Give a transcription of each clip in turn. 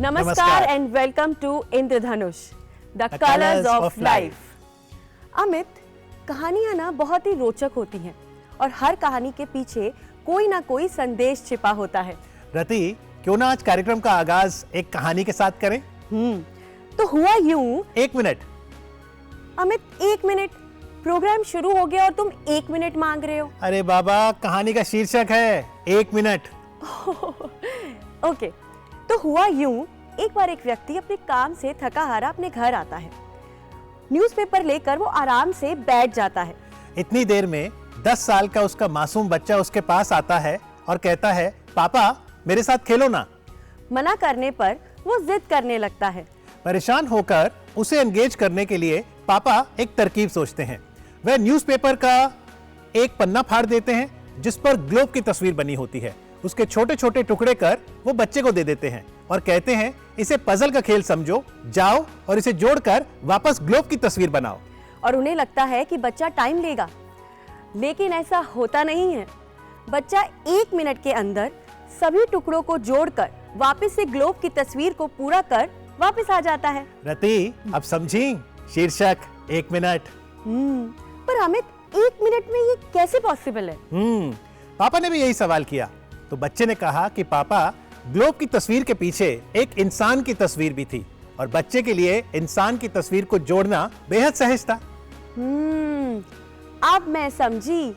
नमस्कार and welcome to Indradhanush the colours of life. Amit, कहानियां ना बहुत ही रोचक होती हैं और हर कहानी के पीछे कोई ना कोई संदेश छिपा होता है। रति, क्यों ना आज कार्यक्रम का आगाज एक कहानी के साथ करें? तो हुआ यूं। 1 मिनट। अमित, 1 मिनट? प्रोग्राम शुरू हो गया और तुम 1 मिनट मांग रहे हो? अरे बाबा, कहानी का शीर्षक है 1 मिनट। ओके, तो हुआ यूं, एक बार एक व्यक्ति अपने काम से थका हारा अपने घर आता है। न्यूज़पेपर लेकर वो आराम से बैठ जाता है। इतनी देर में 10 साल का उसका मासूम बच्चा उसके पास आता है और कहता है, पापा मेरे साथ खेलो ना। मना करने पर वो जिद करने लगता है। परेशान होकर उसे एंगेज करने के लिए पापा एक तरकीब सोचते हैं। वह न्यूज़पेपर का एक पन्ना फाड़ देते हैं जिस पर ग्लोब की तस्वीर बनी होती है। उसके छोटे छोटे टुकड़े कर वो बच्चे को दे देते हैं और कहते हैं, इसे पजल का खेल समझो, जाओ और इसे जोड़कर वापस ग्लोब की तस्वीर बनाओ। और उन्हें लगता है कि बच्चा टाइम लेगा, लेकिन ऐसा होता नहीं है। बच्चा 1 मिनट के अंदर सभी टुकड़ों को जोड़कर वापस से ग्लोब की तस्वीर को पूरा कर वापस आ जाता है। रति, अब समझी शीर्षक 1 मिनट। पर अमित, 1 मिनट में ये कैसे पॉसिबल है? पापा ने भी यही सवाल किया। तो बच्चे ने कहा कि पापा, ग्लोब की तस्वीर के पीछे एक इंसान की तस्वीर भी थी और बच्चे के लिए इंसान की तस्वीर को जोड़ना बेहद सहज था। अब मैं समझी।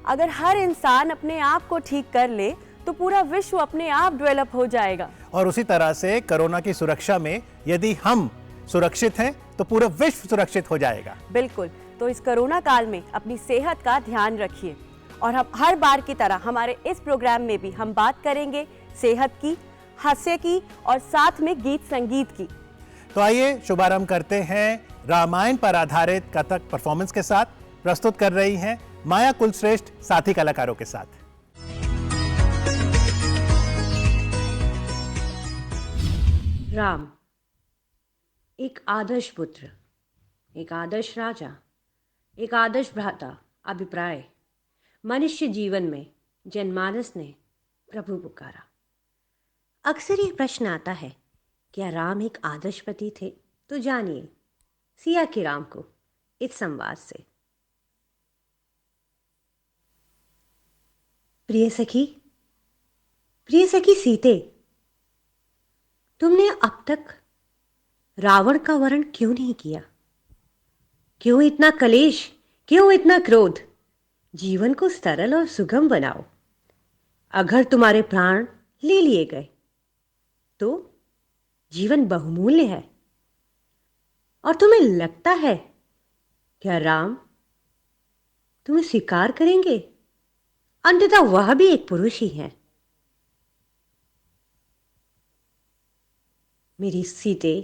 अगर हर इंसान अपने आप को ठीक कर ले तो पूरा विश्व अपने आप डेवलप हो जाएगा। और उसी तरह से कोरोना की सुरक्षा में यदि हम सुरक्षित हैं तो पूरा विश्व सुरक्षित हो जाएगा। बिल्कुल। तो इस कोरोना काल में अपनी सेहत का ध्यान रखिए और हम हर बार की तरह हमारे इस प्रोग्राम में भी हम बात करेंगे सेहत की, हास्य की और साथ में गीत संगीत की। तो आइए शुभारंभ करते हैं रामायण पर आधारित कथक परफॉर्मेंस के साथ। प्रस्तुत कर रही हैं माया कुलश्रेष्ठ साथी कलाकारों के साथ। राम एक आदर्श पुत्र, एक आदर्श राजा, एक आदर्श भ्राता। अभिप्राय, मनुष्य जीवन में जनमानस ने प्रभु पुकारा। अक्सर ये प्रश्न आता है, क्या राम एक आदर्श पति थे? तो जानिए सिया के राम को इस संवाद से। प्रिय सखी सीते, तुमने अब तक रावण का वरण क्यों नहीं किया? क्यों इतना कलेश, क्यों इतना क्रोध? जीवन को सरल और सुगम बनाओ। अगर तुम्हारे प्राण ले लिए गए तो जीवन बहुमूल्य है। और तुम्हें लगता है क्या राम तुम्हें स्वीकार करेंगे? अंततः वह भी एक पुरुष ही है। मेरी सीते,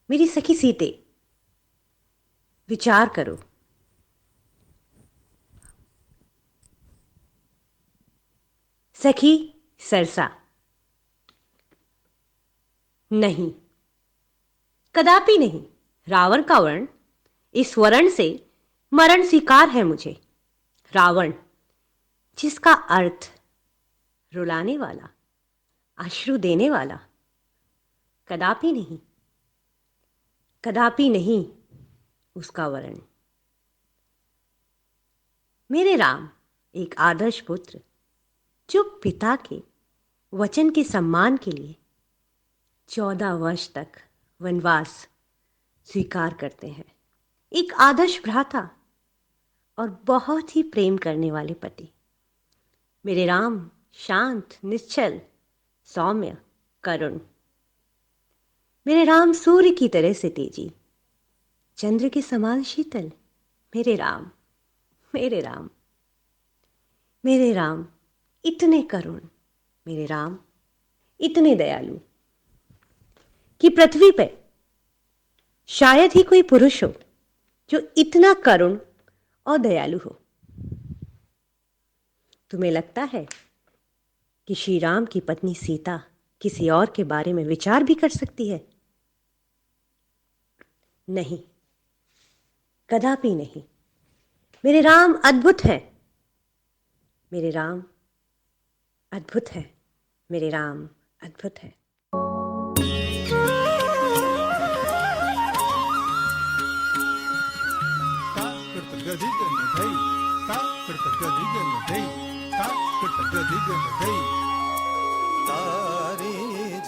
मेरी सखी सीते, विचार करो। सखी सरसा, नहीं, कदापि नहीं। रावण का वर्ण, इस वर्ण से मरण स्वीकार है मुझे। रावण, जिसका अर्थ रुलाने वाला, अश्रु देने वाला, कदापि नहीं, कदापि नहीं उसका वर्ण। मेरे राम एक आदर्श पुत्र, जो पिता के वचन के सम्मान के लिए 14 वर्ष तक वनवास स्वीकार करते हैं। एक आदर्श भ्राता और बहुत ही प्रेम करने वाले पति। मेरे राम शांत, निश्चल, सौम्य, करुण। मेरे राम सूर्य की तरह से तेजी, चंद्र के समान शीतल। मेरे राम, मेरे राम, मेरे राम इतने करुण, मेरे राम इतने दयालु कि पृथ्वी पे शायद ही कोई पुरुष हो जो इतना करुण और दयालु हो। तुम्हें लगता है कि श्री राम की पत्नी सीता किसी और के बारे में विचार भी कर सकती है? नहीं, कदापि नहीं। मेरे राम अद्भुत है, मेरे राम अद्भुत है, मेरे राम अद्भुत है। तारी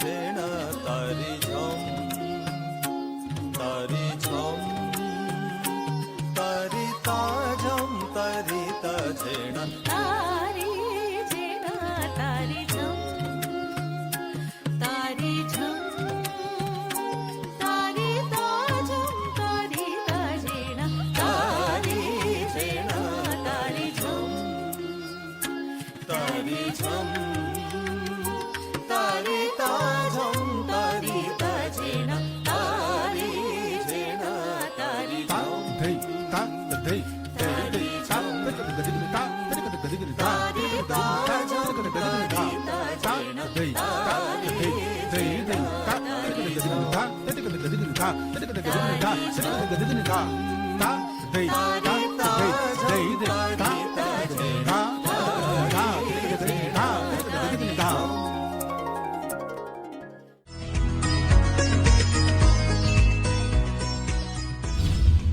जेणा तारी झम तारी झम तारी ताजम तारी ताजेणा तारी जेणा तारी झम तारी झम तारी ताजम तारी ताजेणा तारी जेणा तारी झम तारी झम तारी ताजम तारी ताजेणा तारी जेणा तारी झम तारी ताजम तारी ताजेणा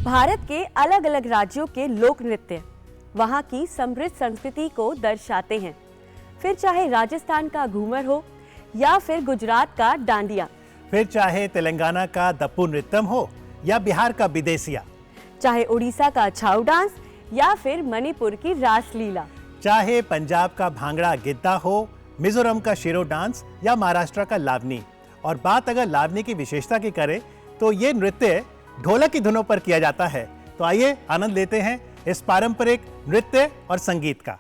भारत के अलग अलग राज्यों के लोक नृत्य वहाँ की समृद्ध संस्कृति को दर्शाते हैं। फिर चाहे राजस्थान का घूमर हो या फिर गुजरात का डांडिया, फिर चाहे तेलंगाना का दप्पू नृत्यम हो या बिहार का विदेसिया, चाहे उड़ीसा का छाऊ डांस या फिर मणिपुर की रासलीला, चाहे पंजाब का भांगड़ा गिद्दा हो, मिजोरम का शिरो डांस या महाराष्ट्र का लावनी। और बात अगर लावनी की विशेषता की करें तो ये नृत्य ढोलक की धुनों पर किया जाता है। तो आइए आनंद लेते हैं इस पारंपरिक नृत्य और संगीत का।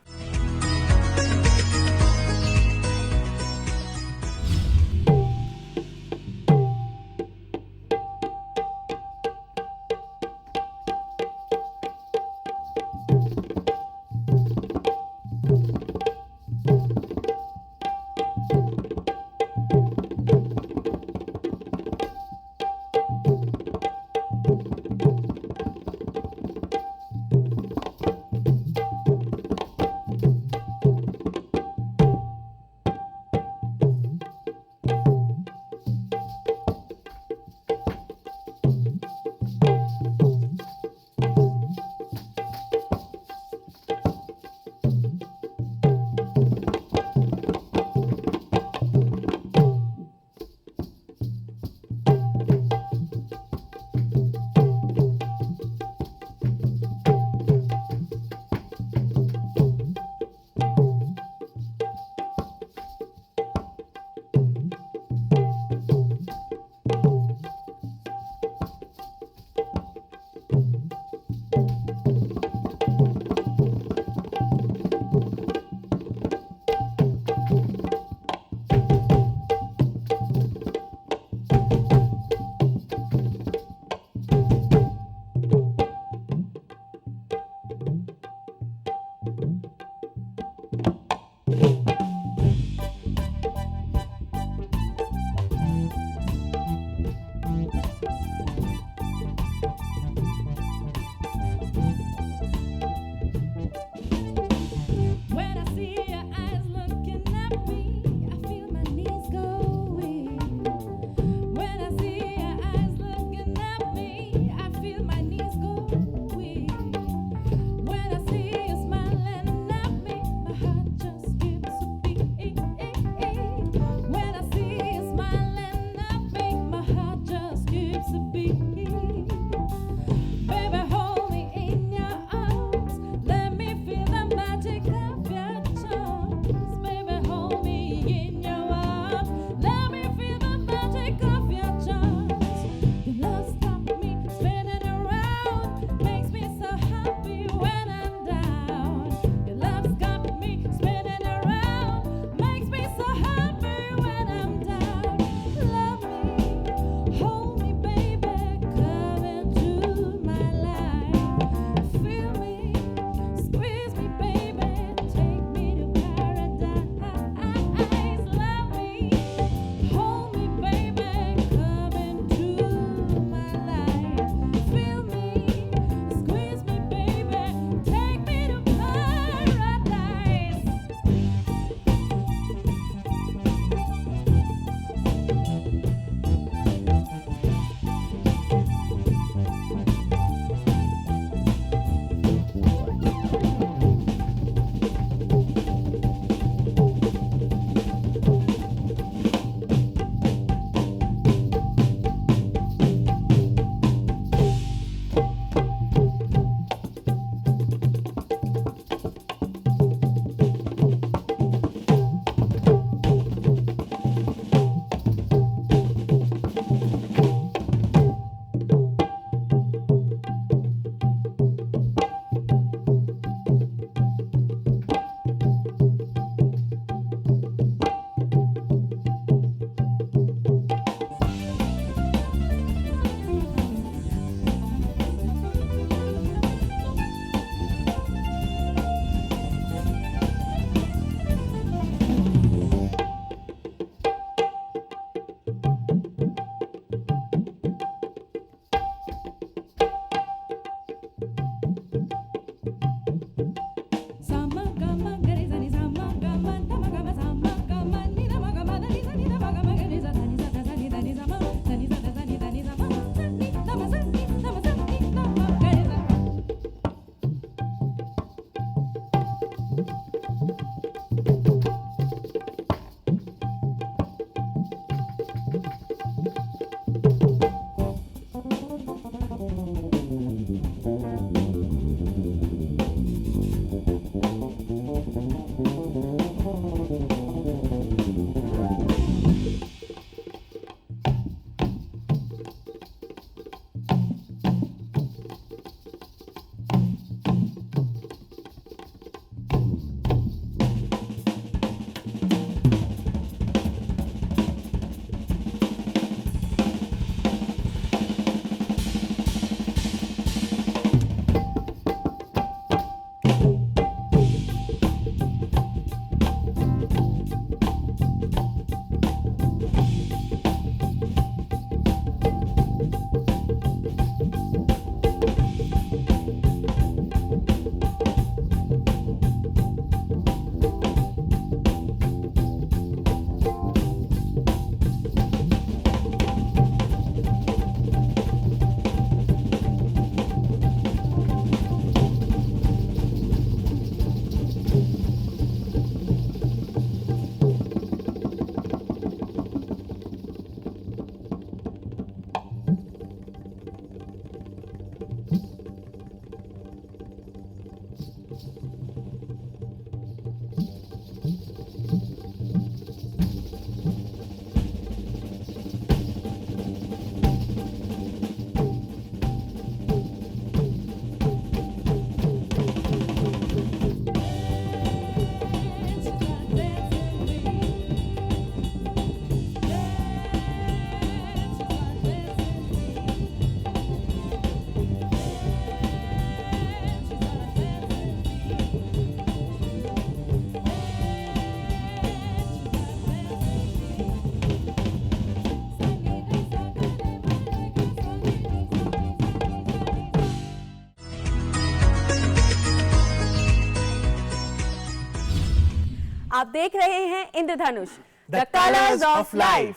आप देख रहे हैं इंद्रधनुष, द कलर्स ऑफ लाइफ।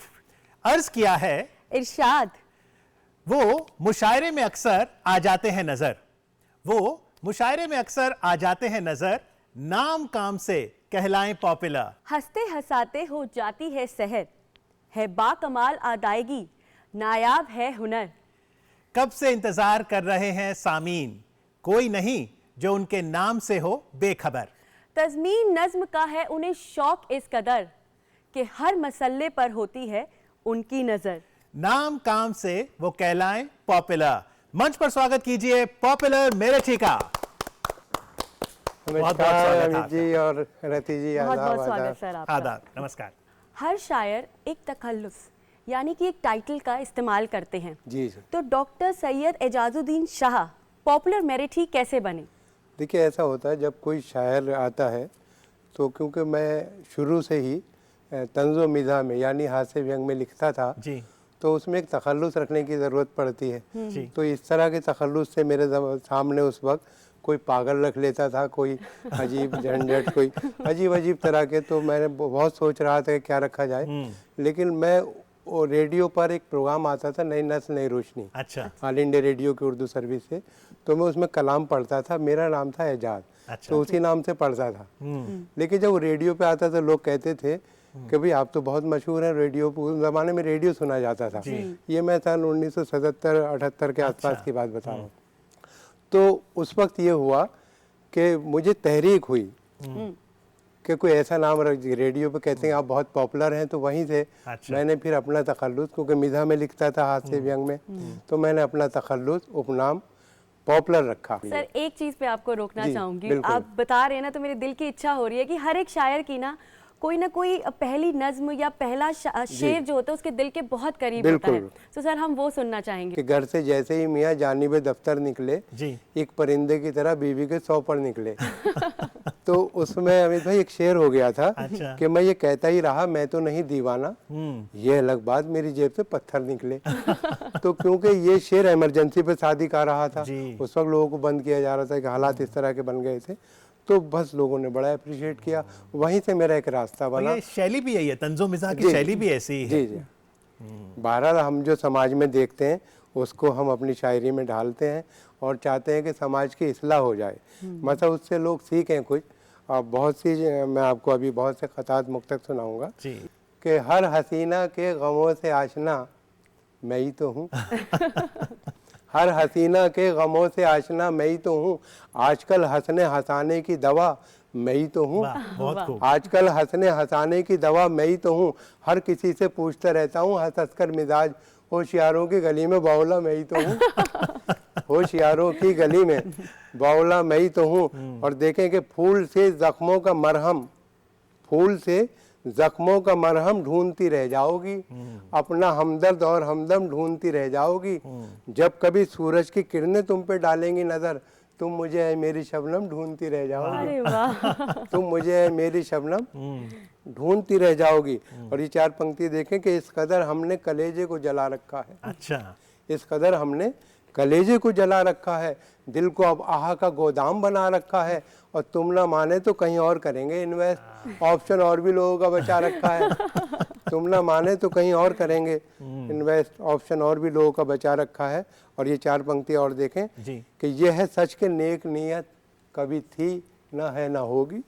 अर्ज किया है इरशाद। वो मुशायरे में अक्सर आ जाते हैं नजर, वो मुशायरे में अक्सर आ जाते हैं नजर, नाम काम से कहलाएं पॉपुलर। हंसते हंसाते हो जाती है सहर, है बाकमाल अदायगी, नायाब है हुनर। कब से इंतजार कर रहे हैं सामीन, कोई नहीं जो उनके नाम से हो बेखबर। तज़मीन नज्म का है उन्हें शौक इस कदर, कि हर मसल्ले पर होती है उनकी नजर। नाम काम से वो कहलाएं पॉपुलर। मंच पर स्वागत कीजिए पॉपुलर मेरठी का। बहुत नमस्कार स्वागत अमित जी और रति जी। बहुत आदाब, बहुत स्वागत आदाब। सर आपका। आदाब, नमस्कार। हर शायर एक तखल्लुस यानी कि एक टाइटल का इस्तेमाल करते हैं। जी जी। तो डॉक्टर सैयद एजाजुद्दीन शाह पॉपुलर मेरठी कैसे बने? देखिए, ऐसा होता है जब कोई शायर आता है तो क्योंकि मैं शुरू से ही तंज़ो मिज़ाह में यानी हास्य व्यंग में लिखता था जी तो उसमें एक तखल्लुस रखने की ज़रूरत पड़ती है। जी। तो इस तरह के तखल्लुस से मेरे सामने उस वक्त कोई पागल रख लेता था, कोई अजीब झंझट, कोई अजीब अजीब तरह के। तो मैंने बहुत सोच रहा था कि क्या रखा जाए, लेकिन मैं वो रेडियो पर एक प्रोग्राम आता था नई नस्ल नई रोशनी, अच्छा ऑल इंडिया रेडियो की उर्दू सर्विस से, तो मैं उसमें कलाम पढ़ता था। मेरा नाम था एजाज, अच्छा। तो उसी नाम से पढ़ता था। लेकिन जब वो रेडियो पे आता था लोग कहते थे कि भाई आप तो बहुत मशहूर हैं रेडियो। उस ज़माने में रेडियो सुना जाता था। ये मैं सन 1977-78 के आसपास की बात बता रहा हूँ। तो उस वक्त ये हुआ कि मुझे तहरीक हुई कि कोई ऐसा नाम रख, रेडियो पे कहते हैं आप बहुत पॉपुलर हैं, तो वहीं से अच्छा। मैंने फिर अपना तखल्लुस, क्योंकि मिज़ाह में लिखता था हास्य व्यंग में, तो मैंने अपना तखल्लुस उपनाम पॉपुलर रखा। सर एक चीज पे आपको रोकना जी, चाहूंगी। बिल्कुल। आप बता रहे हैं ना तो मेरे दिल की इच्छा हो रही है कि हर एक शायर की ना कोई पहली नज्म या पहला शेर जो होता है उसके दिल के बहुत करीब होता है। बिल्कुल। तो सर हम वो सुनना चाहेंगे। कि घर से जैसे ही मियाँ जानिबे दफ्तर निकले, जी एक परिंदे की तरह बीवी के 100 पर निकले। तो उसमें अमित भाई एक शेर हो गया था अच्छा। कि मैं ये कहता ही रहा मैं तो नहीं दीवाना, ये अलग बात मेरी जेब से पत्थर निकले। तो क्योंकि ये शेर इमरजेंसी पे शादी का रहा था, जी। उस वक्त लोगों को बंद किया जा रहा था कि हालात इस तरह के बन गए थे, तो बस लोगों ने बड़ा अप्रिशिएट किया। वहीं से मेरा एक रास्ता और बना। ये शैली भी यही है, तंजो मिजाह की जी, शैली भी ऐसी ही है। जी जी। बहरहाल हम जो समाज में देखते हैं उसको हम अपनी शायरी में ढालते हैं और चाहते हैं कि समाज की इस्लाह हो जाए, मतलब उससे लोग सीखें कुछ। और बहुत सी मैं आपको अभी बहुत से खतात मुक्तक सुनाऊंगा जी कि हर हसीना के गमों से आशना मैं ही तो हूँ। हर हसीना के गमों से आशना मैं ही तो हूँ, आजकल हंसने हंसाने की दवा मैं ही तो हूँ। वाह, बहुत खूब। आजकल हंसने हंसाने की दवा मैं ही तो हूँ, हर किसी से पूछता रहता हूँ हंस हंस कर मिजाज, होशियारों की गली में बावला मैं ही तो हूँ। होशियारों की गली में बावला मैं ही तो हूँ। और देखें कि फूल से जख्मों का मरहम, फूल से जख्मों का मरहम ढूंढती रह जाओगी, अपना हमदर्द और हमदम ढूंढती रह जाओगी। जब कभी सूरज की किरणें तुम पे डालेंगी नजर, तुम मुझे है मेरी शबनम ढूंढती रह जाओगी। अरे वाह। तुम मुझे है मेरी शबनम ढूंढती रह जाओगी। और ये चार पंक्ति देखें कि इस कदर हमने कलेजे को जला रखा है, अच्छा इस कदर हमने कलेजे को जला रखा है, दिल को अब आह का गोदाम बना रखा है, और तुम ना माने तो कहीं और करेंगे इन्वेस्ट, ऑप्शन और भी लोगों का बचा रखा है। तुम ना माने तो कहीं और करेंगे इन्वेस्ट, ऑप्शन और भी लोगों का बचा रखा है। और ये चार पंक्ति और देखें जी कि यह है सच के नेक नीयत कभी थी ना है ना होगी,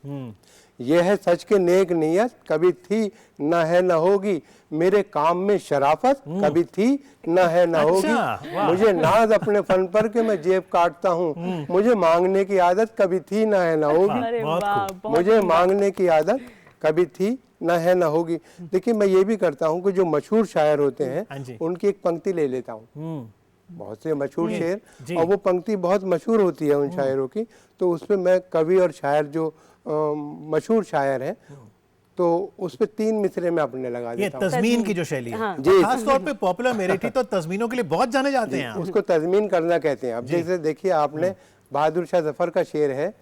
यह है सच के नेक नीयत कभी थी ना है ना होगी, मेरे काम में शराफत कभी थी ना है ना होगी। अच्छा, वाह। मुझे नाज अपने फन पर के मैं जेब काटता हूँ, मुझे मांगने की आदत कभी थी ना है ना होगी, अरे बहुत वाह, खूब। बहुत मुझे मांगने की आदत कभी थी ना है ना होगी। देखिए मैं ये भी करता हूँ कि जो मशहूर शायर होते हाँ हैं जी। उनकी एक पंक्ति ले लेता हूँ, बहुत से मशहूर शेर, जी। और वो पंक्ति बहुत मशहूर होती है उन शायरों की, तो उसमें मैं कवि और शायर जो मशहूर शायर हैं तो उस पे 3 मिसरे में अपने लगा ये देता हूँ। तजमीन की जो शैली है, हाँ। जी। खास तौर पे पॉपुलर मेरठी तो तजमीनों के लिए बहुत जाने जाते हैं आप। उसको तजमीन करना कहते हैं। अब जैसे देखिए आपने बहादुर शाह जफर का शेर है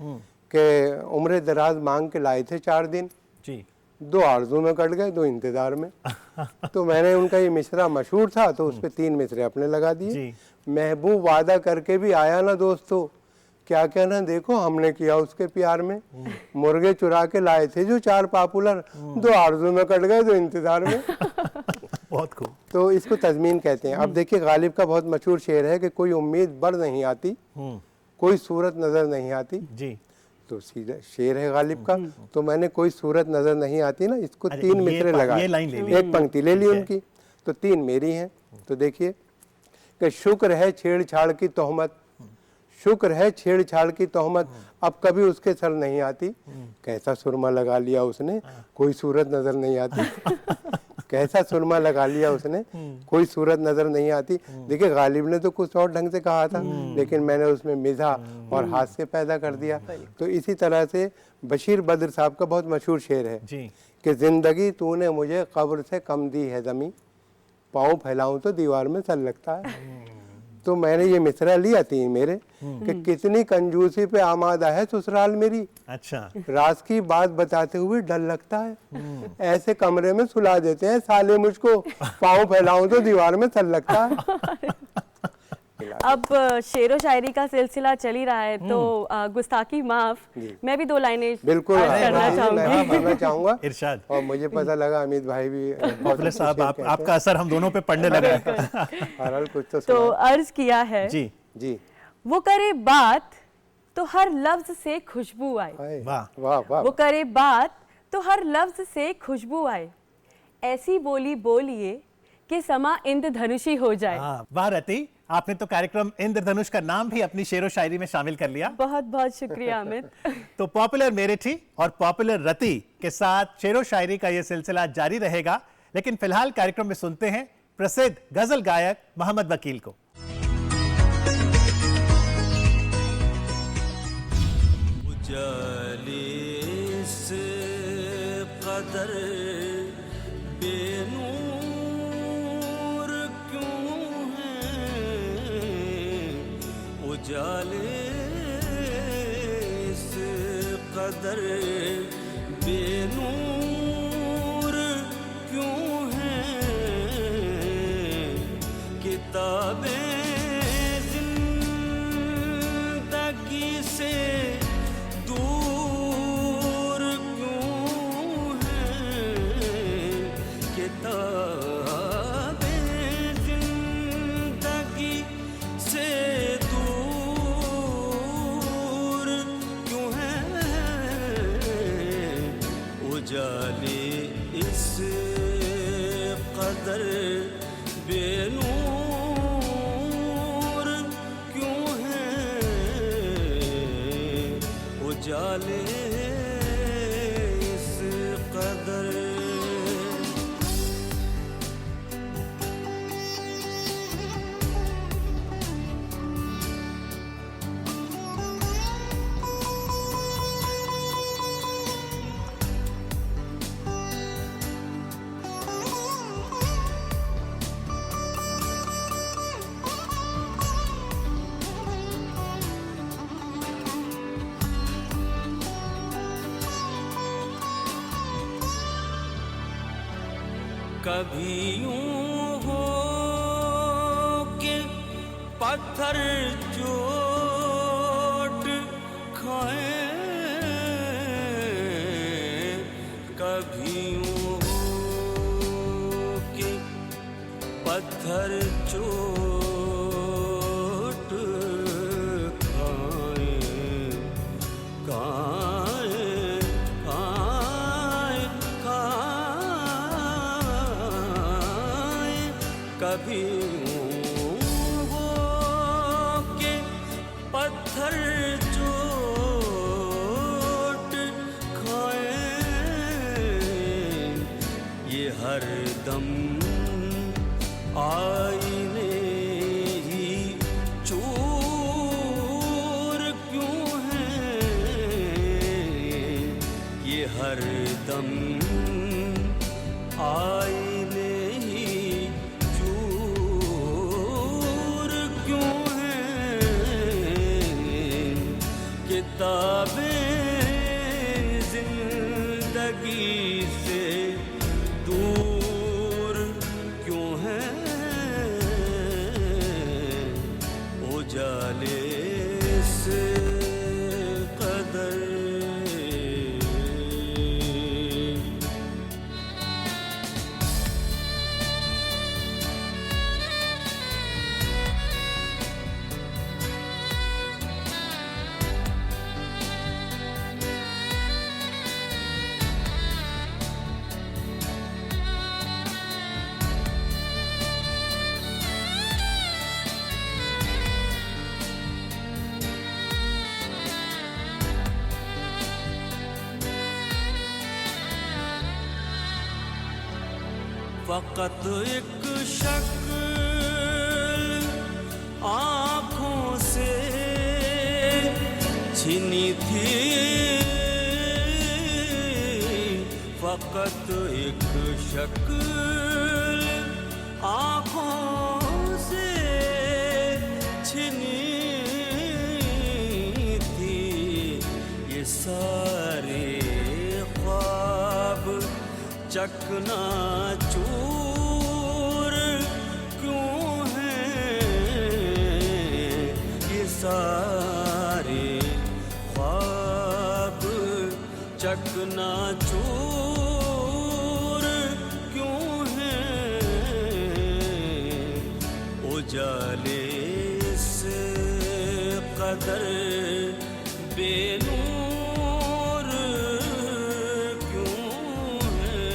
कि उम्र दराज मांग के लाए थे 4 दिन, जी 2 आरज़ू में कट गए 2 इंतजार में। तो मैंने उनका ये मिसरा मशहूर था तो उस पे 3 मिसरे अपने लगा दिए। जी। महबूब वादा करके भी आया ना दोस्तों, क्या क्या ना देखो हमने किया उसके प्यार में। मुर्गे चुरा के लाए थे जो 4 पॉपुलर, 2 आरज़ू में कट गए, 2 इंतजार में। बहुत खूब। तो इसको तज़मीन कहते हैं। अब देखिए गालिब का बहुत मशहूर शेर है कि कोई उम्मीद बढ़ नहीं आती, कोई सूरत नज़र नहीं आती। जी। तो सीधा शेर है गालिब का। तो मैंने कोई सूरत नज़र नहीं आती ना, इसको अरे 3 ये मिसरे लगाए, ये लाइन ले ली। एक पंक्ति ले ली उनकी, तो 3 मेरी हैं। तो देखिए कि शुक्र है छेड़छाड़ की तोहमत, शुक्र है छेड़छाड़ की तोहमत, अब कभी उसके सर नहीं आती। कैसा सुरमा लगा लिया उसने, कोई सूरत नजर नहीं आती। कैसा सुरमा लगा लिया उसने, कोई सूरत नजर नहीं आती। देखिए गालिब ने तो कुछ और ढंग से कहा था, लेकिन मैंने उसमें मिज़ा और हास्य पैदा कर दिया। तो इसी तरह से बशीर बद्र साहब का बहुत मशहूर शेर है जी। कि जिंदगी तूने मुझे कब्र से कम दी है ज़मीं, पाँव फैलाऊं तो दीवार में सर लगता है। तो मैंने ये मिसरा लिया 3 मेरे कि कितनी कंजूसी पे आमादा है ससुराल मेरी, अच्छा। राज की बात बताते हुए डर लगता है। ऐसे कमरे में सुला देते हैं साले मुझको, पाँव फैलाऊं तो दीवार में सर लगता है। अब शेरो शायरी का सिलसिला चल ही रहा है, तो गुस्ताखी माफ, मैं भी 2 लाइनें बिल्कुल अर्ज करना मैं चाहूंगी। भरना चाहूंगा। इरशाद। और मुझे पता लगा अमित भाई भी पॉपुलर साहब, आपका असर हम दोनों पे पड़ने लगा है। बहरहाल कुछ तो तो सुना। अर्ज किया है, जी। जी वो करे बात तो हर लफ्ज से खुशबू आए, हाय, वाह। वाह वाह। वो करे बात तो हर लफ्ज से खुशबू आए, ऐसी बोली बोलिए कि समा इंद्रधनुषी हो जाए। हाँ, वाह रति, आपने तो कार्यक्रम इंद्रधनुष का नाम भी अपनी शेरो शायरी में शामिल कर लिया। बहुत बहुत शुक्रिया अमित। तो पॉपुलर मेरठी और पॉपुलर रति के साथ शेरो शायरी का यह सिलसिला जारी रहेगा, लेकिन फिलहाल कार्यक्रम में सुनते हैं प्रसिद्ध गजल गायक मोहम्मद वकील को। उजालिस कदर बेनूर क्यों है, उजालिस कदर बेनूर क्यों है, किताबें जिंदगी से दूर क्यों हैं, किताबें जिंदगी से दूर क्यों हैं, उजाले इस कदर बेनूर क्यों हैं, उजाले इस कदर। कभी यूं हो के पत्थर चोट खाए, कभी यूं हो के पत्थर चोट खाए, खाए खाए खाए, कभी हो के पत्थर चोट खाए, ये हर दम आईने ही चूर क्यों हैं, ये हर दम आईने ही चूर क्यों हैं, किताबें जिंदगी से दूर क्यों हैं, फकत एक शक्ल आँखों से छिनी थी, फकत एक शक्ल आँखों से छिनी थी। ये सारे ख्वाब चकनाचूर क्यों हैं, ये सारे ख्वाब चकनाचूर क्यों हैं, उजाले से कदर बेनूर क्यों हैं।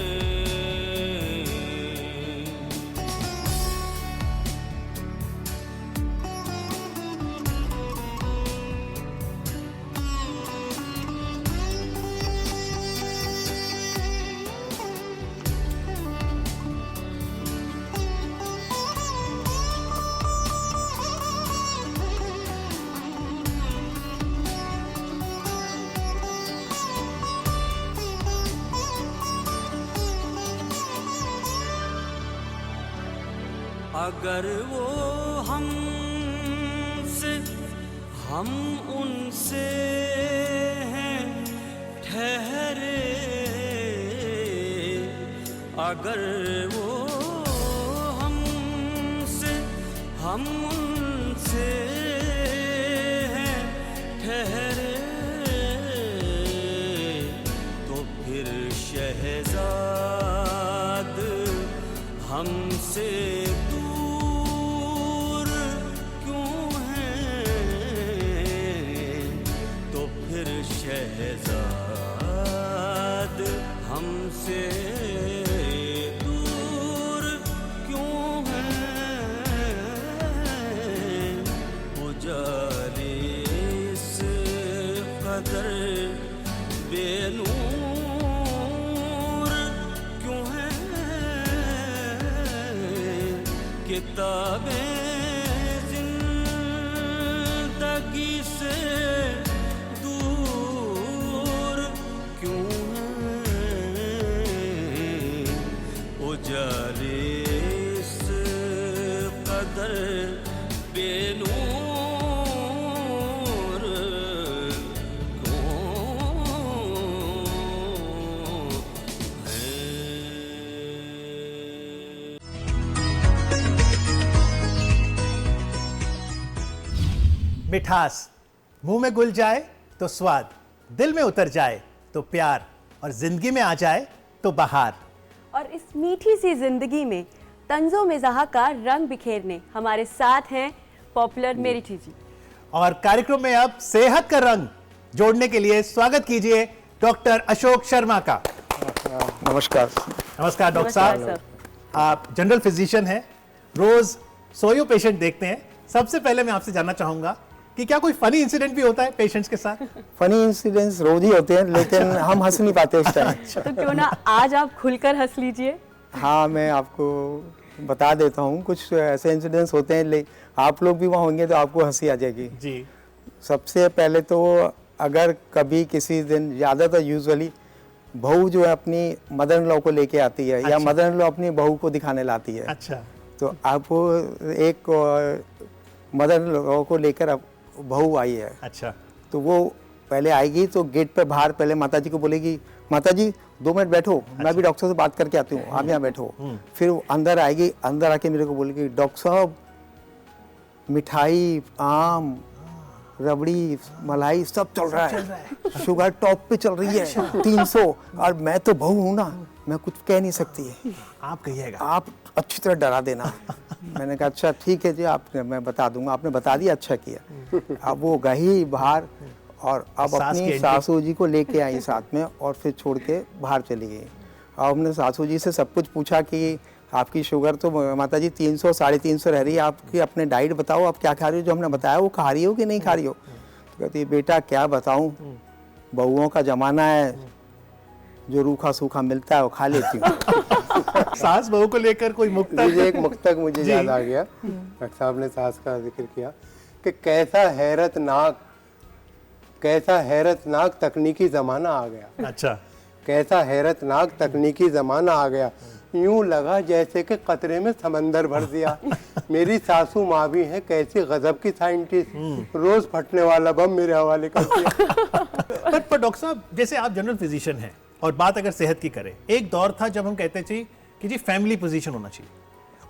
अगर वो हमसे हम उनसे हैं ठहरे, अगर वो हमसे हम उनसे हैं ठहरे, तो फिर शहजाद हमसे दूर क्यों हैं, तो फिर शहजाद हमसे दूर क्यों हैं, उजाले इस कदर बेनूर क्यों हैं, किताबें जिंदगी से दूर क्यों हैं, उजाले इस कदर बेनूर क्यों हैं। मिठास मुंह में घुल जाए तो स्वाद, दिल में उतर जाए तो प्यार, और जिंदगी में आ जाए तो बहार। और इस मीठी सी जिंदगी में तंजो मिजाह का रंग बिखेरने हमारे साथ हैं पॉपुलर मेरिठी जी। और कार्यक्रम में अब सेहत का रंग जोड़ने के लिए स्वागत कीजिए डॉक्टर अशोक शर्मा का। नमस्कार। नमस्कार डॉक्टर नमस्कार साहब, आप जनरल फिजिशियन हैं, रोज 100 पेशेंट देखते हैं। सबसे पहले मैं आपसे जानना चाहूंगा कि क्या कोई फनी इंसिडेंट भी होता है पेशेंट्स के साथ? फनी इंसिडेंट्स रोज ही होते हैं, लेकिन हम हंस नहीं पाते इस टाइम। तो क्यों ना आज आप खुलकर हंस लीजिए। हाँ, मैं आपको बता देता हूँ, कुछ ऐसे इंसिडेंट्स होते हैं, आप लोग भी वहाँ होंगे तो आपको हंसी आ जाएगी जी। सबसे पहले तो अगर कभी किसी दिन, ज़्यादातर यूजुअली बहू जो है अपनी मदर इन लॉ को लेके आती है, या अच्छा। मदर इन लॉ अपनी बहू को दिखाने लाती है। अच्छा। तो आप एक मदर इन लॉ को लेकर अब बहू आई है, अच्छा। तो वो पहले आएगी तो गेट पे बाहर पहले माताजी को बोलेगी, माताजी 2 मिनट बैठो, मैं भी डॉक्टर से बात करके आती हूँ, आप यहाँ बैठो। फिर वो अंदर आएगी, अंदर आके मेरे को बोलेगी, डॉक्टर साहब मिठाई, आम, रबड़ी, मलाई सब चल रहा है, शुगर टॉप पे चल रही है, 300, और मैं तो बहू हूँ ना, मैं कुछ कह नहीं सकती है, आप कहिएगा। आप अच्छी तरह डरा देना। मैंने कहा अच्छा ठीक है जी, आपने, मैं बता दूंगा, आपने बता दिया, अच्छा किया। अब वो गई बाहर और अब सास की अपनी एंट्री। सासू जी को लेके आई साथ में, और फिर छोड़ के बाहर चली गई। और हमने सासू जी से सब कुछ पूछा कि आपकी शुगर तो माता जी 300 350 रह रही है, आपकी अपने डाइट बताओ, आप क्या खा रही हो, जो हमने बताया वो खा रही हो कि नहीं खा रही हो। तो कहती है बेटा क्या बताऊं, बहुओं का जमाना है, जो रूखा सूखा मिलता है वो खा लेती हूँ। सास बहू को लेकर कोई मुक्तक? मुझे एक मुक्तक मुझे जी। याद आ गया। डॉक्टर साहब ने सास का जिक्र किया कि कैसा हैरतनाक तकनीकी ज़माना आ गया। अच्छा, कैसा हैरतनाक तकनीकी ज़माना आ गया, यूं लगा जैसे कि कतरे में समंदर भर दिया। मेरी सासू माँ भी हैं कैसी गजब की साइंटिस्ट, रोज फटने वाला बम मेरे हवाले कर दिया। पर डॉक्टर साहब, जैसे आप जनरल फिजिशियन हैं और बात अगर सेहत की करें, एक दौर था जब हम कहते थे कि जी फैमिली फिजिशियन होना चाहिए,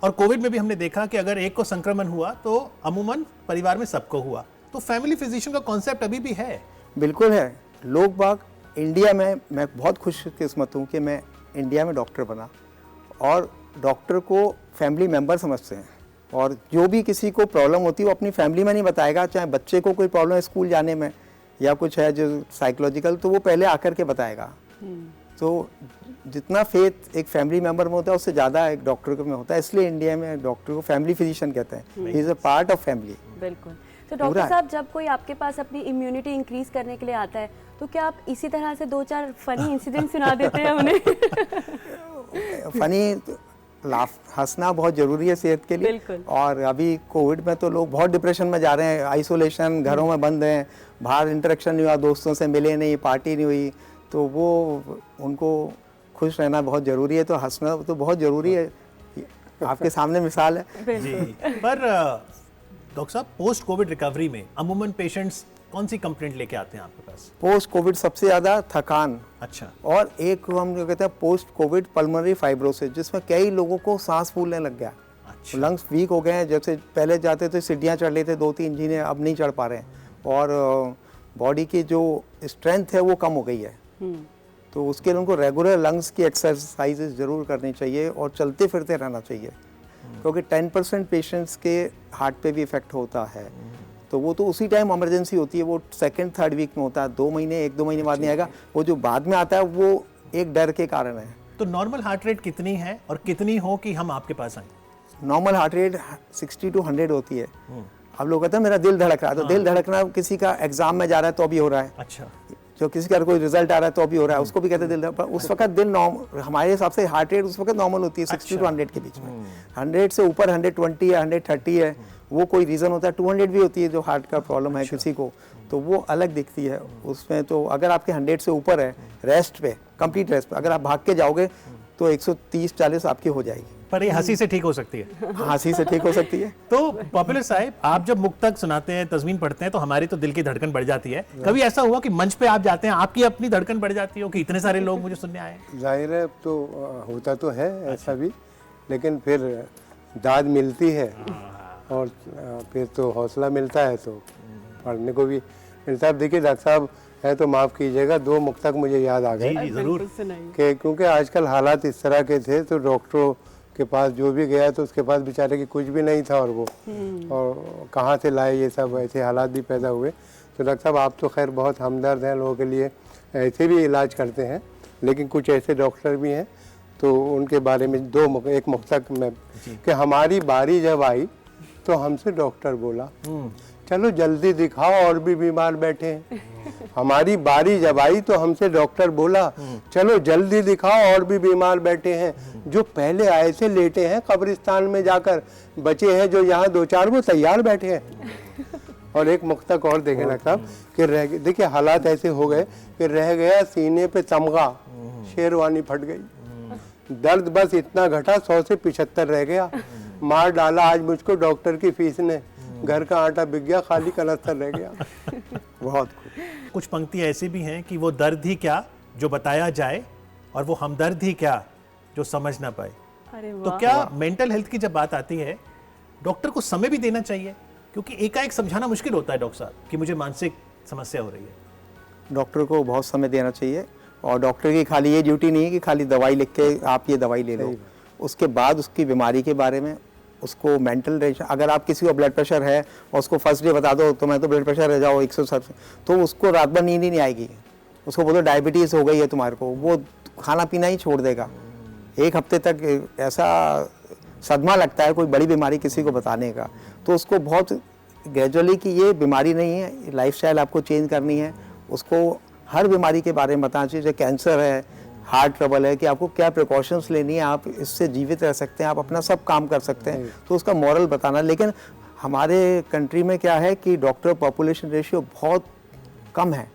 और कोविड में भी हमने देखा कि अगर एक को संक्रमण हुआ तो अमूमन परिवार में सबको हुआ। तो फैमिली फिजिशियन का कॉन्सेप्ट अभी भी है? बिल्कुल है। लोग बाग इंडिया में, मैं बहुत खुशकिस्मत हूँ कि मैं इंडिया में डॉक्टर बना, और डॉक्टर को फैमिली मेंबर समझते हैं, और जो भी किसी को प्रॉब्लम होती है वो अपनी फैमिली में नहीं बताएगा। चाहे बच्चे को कोई प्रॉब्लम है स्कूल जाने में या कुछ है जो साइकोलॉजिकल, तो वो पहले आकर के बताएगा। तो जितना फेथ एक फैमिली मेंबर में होता है उससे ज़्यादा एक डॉक्टर में होता है, इसलिए इंडिया में डॉक्टर को फैमिली फिजिशियन कहते हैं। He is a part of family. बिल्कुल। तो डॉक्टर साहब, जब कोई आपके पास अपनी इम्यूनिटी इंक्रीज करने के लिए आता है तो क्या आप इसी तरह से 2-4 फनी इंसिडेंट सुना देते हैं उन्हें? फनी हंसना बहुत जरूरी है सेहत के लिए। बिल्कुल। और अभी कोविड में तो लोग बहुत डिप्रेशन में जा रहे हैं, आइसोलेशन, घरों में बंद हैं, बाहर इंटरेक्शन नहीं हुआ, दोस्तों से मिले नहीं, पार्टी नहीं हुई, तो वो उनको खुश रहना बहुत ज़रूरी है। तो हंसना तो बहुत ज़रूरी है, आपके सामने मिसाल है। जी। पर डॉक्टर साहब, पोस्ट कोविड रिकवरी में अमूमन पेशेंट्स कौन सी कंप्लेंट लेके आते हैं आपके पास? पोस्ट कोविड सबसे ज़्यादा थकान, अच्छा, और एक हम जो कहते हैं पोस्ट कोविड पल्मोनरी फाइब्रोसिस, जिसमें कई लोगों को सांस फूलने लग गया। अच्छा। लंग्स वीक हो गए हैं, जैसे पहले जाते थे सीढ़ियाँ चढ़ लेते 2-3 जीने, अब नहीं चढ़ पा रहे हैं, और बॉडी की जो स्ट्रेंथ है वो कम हो गई है। तो उसके लिए उनको रेगुलर लंग्स की एक्सरसाइजेज ज़रूर करनी चाहिए और चलते फिरते रहना चाहिए, क्योंकि 10% पेशेंट्स के हार्ट पे भी इफेक्ट होता है। तो वो तो उसी टाइम इमरजेंसी होती है, वो 2nd-3rd वीक में होता है, 1-2 महीने बाद नहीं आएगा। वो जो बाद में आता है वो एक डर के कारण है। तो नॉर्मल हार्ट रेट कितनी है और कितनी हो कि हम आपके पास आए? नॉर्मल हार्ट रेट 60 to 100 होती है। अब लोग कहते हैं मेरा दिल धड़क रहा है, तो दिल धड़कना किसी का एग्जाम में जा रहा है तो अभी हो रहा है, अच्छा, जो किसी का कोई रिजल्ट आ रहा है तो अभी हो रहा है, उसको भी कहते हैं दिल। पर उस वक्त दिल हमारे हिसाब से हार्ट रेट उस वक्त नॉर्मल होती है 60 to 100 के बीच में। 100 से ऊपर 120 या 130 है, वो कोई रीज़न होता है। 200 भी होती है जो हार्ट का प्रॉब्लम है किसी को, तो वो अलग दिखती है उसमें। तो अगर आपके 100 से ऊपर है, रेस्ट पे, कंप्लीट रेस्ट पे, अगर आप भाग के जाओगे तो 130-140 आपकी हो जाएगी। पर ये हंसी से ठीक हो सकती है? हंसी से ठीक हो सकती है। तो पॉपुलर साहब, आप जब मुक्तक सुनाते हैं, तज़मीन पढ़ते हैं, तो हमारी तो दिल की धड़कन बढ़ जाती है। कभी ऐसा हुआ कि मंच पे आप जाते हैं, आपकी अपनी धड़कन बढ़ जाती हो कि इतने सारे लोग मुझे सुनने आए? जाहिर है, तो होता तो है ऐसा भी, लेकिन फिर दाद मिलती है और फिर तो हौसला मिलता है, तो पढ़ने को भी मिलता है। देखिए डॉक्टर साहब, है तो माफ़ कीजिएगा, 2 मुक्तक मुझे याद आ गए जी, जरूर। कि क्योंकि आजकल हालात इस तरह के थे, तो डॉक्टरों के पास जो भी गया तो उसके पास बेचारे की कुछ भी नहीं था, और वो और कहाँ से लाए, ये सब ऐसे हालात भी पैदा हुए। तो डॉक्टर साहब, आप तो खैर बहुत हमदर्द हैं, लोगों के लिए ऐसे भी इलाज करते हैं, लेकिन कुछ ऐसे डॉक्टर भी हैं, तो उनके बारे में एक मुक्तक में कि हमारी बारी जब आई तो हमसे डॉक्टर बोला, चलो जल्दी दिखाओ और भी बीमार बैठे हैं। हमारी बारी जब आई तो हमसे डॉक्टर बोला, चलो जल्दी दिखाओ और भी बीमार बैठे हैं। जो पहले आए थे लेटे हैं कब्रिस्तान में जाकर, बचे हैं जो यहाँ 2-4 वो तैयार बैठे हैं। और एक मुक्तक और देखें ना साहब कि देखिए हालात ऐसे हो गए कि रह गया सीने पे तमगा, शेरवानी फट गई, दर्द बस इतना घटा 100 से 75 रह गया, मार डाला आज मुझको डॉक्टर की फीस ने, घर का आटा बिक गया, खाली कनस्तर रह गया। बहुत कुछ पंक्तियाँ ऐसी भी हैं कि वो दर्द ही क्या जो बताया जाए, और वो हमदर्द ही क्या जो समझ ना पाए। अरे तो वाह। क्या मेंटल हेल्थ की जब बात आती है, डॉक्टर को समय भी देना चाहिए, क्योंकि एकाएक समझाना मुश्किल होता है डॉक्टर साहब कि मुझे मानसिक समस्या हो रही है। डॉक्टर को बहुत समय देना चाहिए, और डॉक्टर की खाली ये ड्यूटी नहीं है कि खाली दवाई लिख के आप ये दवाई ले लो, उसके बाद उसकी बीमारी के बारे में उसको मेंटल टेंशन। अगर आप किसी को ब्लड प्रेशर है और उसको फर्स्ट डे बता दो तो मैं तो ब्लड प्रेशर रह जाओ 170, तो उसको रात भर नींद ही नहीं आएगी। उसको बोलो डायबिटीज़ हो गई है तुम्हारे को, वो खाना पीना ही छोड़ देगा। 1 हफ्ते तक ऐसा सदमा लगता है कोई बड़ी बीमारी किसी को बताने का। तो उसको बहुत ग्रेजुअली कि ये बीमारी नहीं है, लाइफस्टाइल आपको चेंज करनी है, उसको हर बीमारी के बारे में बताना चाहिए। जैसे कैंसर है, हार्ट ट्रबल है, कि आपको क्या प्रिकॉशंस लेनी है, आप इससे जीवित रह सकते हैं, आप अपना सब काम कर सकते हैं, तो उसका मॉरल बताना। लेकिन हमारे कंट्री में क्या है कि डॉक्टर पॉपुलेशन रेशियो बहुत कम है,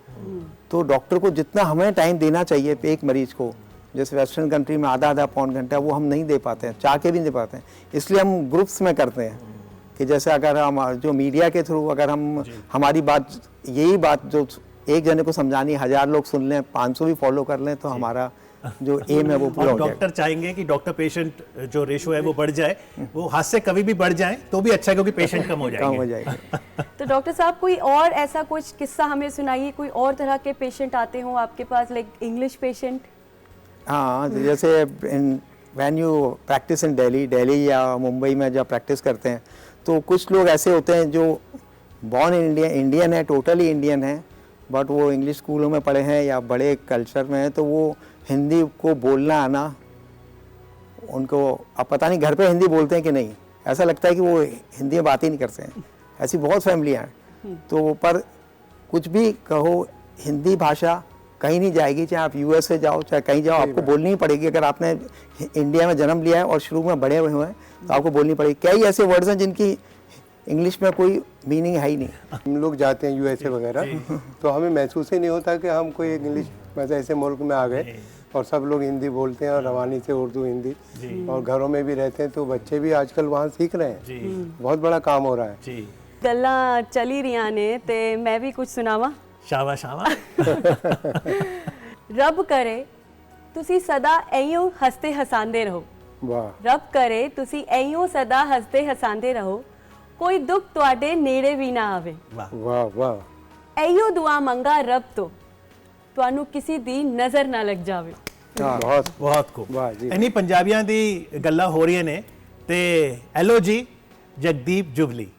तो डॉक्टर को जितना हमें टाइम देना चाहिए एक मरीज को, जैसे वेस्टर्न कंट्री में आधा पौन घंटा, वो हम नहीं दे पाते हैं, चाह के भी नहीं दे पाते हैं। इसलिए हम ग्रुप्स में करते हैं कि जैसे अगर हम जो मीडिया के थ्रू अगर हम हमारी बात, यही बात जो एक जने को समझानी 1000 लोग सुन लें, 500 भी फॉलो कर लें, तो हमारा जो एम है वो पूरा हो जाएगा। डॉक्टर चाहेंगे कि डॉक्टर पेशेंट जो रेशो है वो बढ़ जाए, वो हाथ से कभी भी बढ़ जाए तो भी अच्छा, क्योंकि पेशेंट कम हो कम हो जाएंगे। जाएगा। तो डॉक्टर साहब कोई और ऐसा कुछ किस्सा हमें सुनाइए, कोई और तरह के पेशेंट आते हो आपके पास, लाइक इंग्लिश पेशेंट? हाँ, जैसे when you practice in Delhi या मुंबई में जब प्रैक्टिस करते हैं, तो कुछ लोग ऐसे होते हैं जो बॉर्न इंडियन है, टोटली इंडियन है, बट वो इंग्लिश स्कूलों में पढ़े हैं या बड़े कल्चर में हैं, तो वो हिंदी को बोलना आना उनको, अब पता नहीं घर पे हिंदी बोलते हैं कि नहीं, ऐसा लगता है कि वो हिंदी में बात ही नहीं करते हैं। ऐसी बहुत फैमिलियाँ हैं। तो पर कुछ भी कहो, हिंदी भाषा कहीं नहीं जाएगी, चाहे आप यूएसए जाओ, चाहे कहीं जाओ, आपको बोलनी ही पड़ेगी। अगर आपने इंडिया में जन्म लिया है और शुरू में बड़े हुए हैं, तो आपको बोलनी पड़ेगी। कई ऐसे वर्ड्स हैं जिनकी इंग्लिश में कोई मीनिंग है ही नहीं। हम लोग जाते हैं यूएसए वगैरह, तो हमें महसूस ही नहीं होता कि हम कोई इंग्लिश मतलब ऐसे मुल्क में आ गए, और सब लोग हिंदी बोलते हैं और रवानी से उर्दू हिंदी, और घरों में भी रहते हैं, तो बच्चे भी आजकल वहाँ सीख रहे हैं। बहुत बड़ा काम हो रहा है जी। गल्लां चली रहियां ने ते मैं भी कुछ सुनावा। शाबाश शाबाश। रब करे तुसी सदा एयों हसते हसांदे रहो। वाह रब करे तुसी एयों सदा हसते हसांदे रहो, कोई दुख तुहाडे नेड़े भी ना आवे। वाह वाह। एयो दुआ मंगा रब तो ਤੁਹਾਨੂੰ ਕਿਸੇ ਦੀ ਨਜ਼ਰ ਨਾ ਲੱਗ ਜਾਵੇ। ਬਹੁਤ ਬਹੁਤ खूब। ਵਾਹ ਜੀ। ਇਨੀ ਪੰਜਾਬੀਆਂ ਦੀ ਗੱਲਾਂ ਹੋ ਰਹੀਆਂ ਨੇ ਤੇ ਐਲੋ ਜੀ ਜਗਦੀਪ ਜੁਗਲੀ।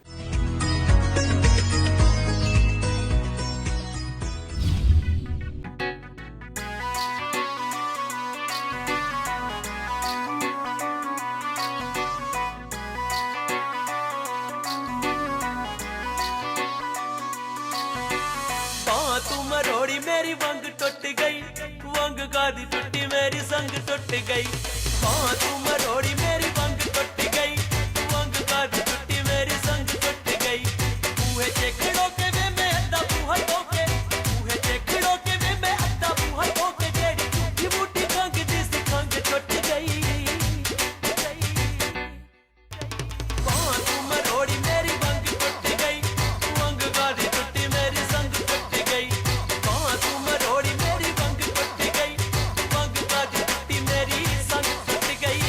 तू मरोड़ी मेरी वंग टुट गई, वंग गादी टुटी मेरी संग टुट गई। तू मरोड़ी मेरी वंग टुट गई, वंग गादी टुटी मेरी संग टुट गई। बूहे चेखड़ों के वे मैं अद्धा बूहा टोके, बूहे चेखड़ों के वे मैं अद्धा बूहा टोके, जेड़ी झूठी बूटी खंग जिस खंग टुट गई। तू मरोड़ी मेरी वंग टुट गई, वंग गादी टुटी मेरी संग टुट गई। तू मरोड़ी मेरी वंग टुट गई, वंग गादी टुटी मेरी संग टुट गई।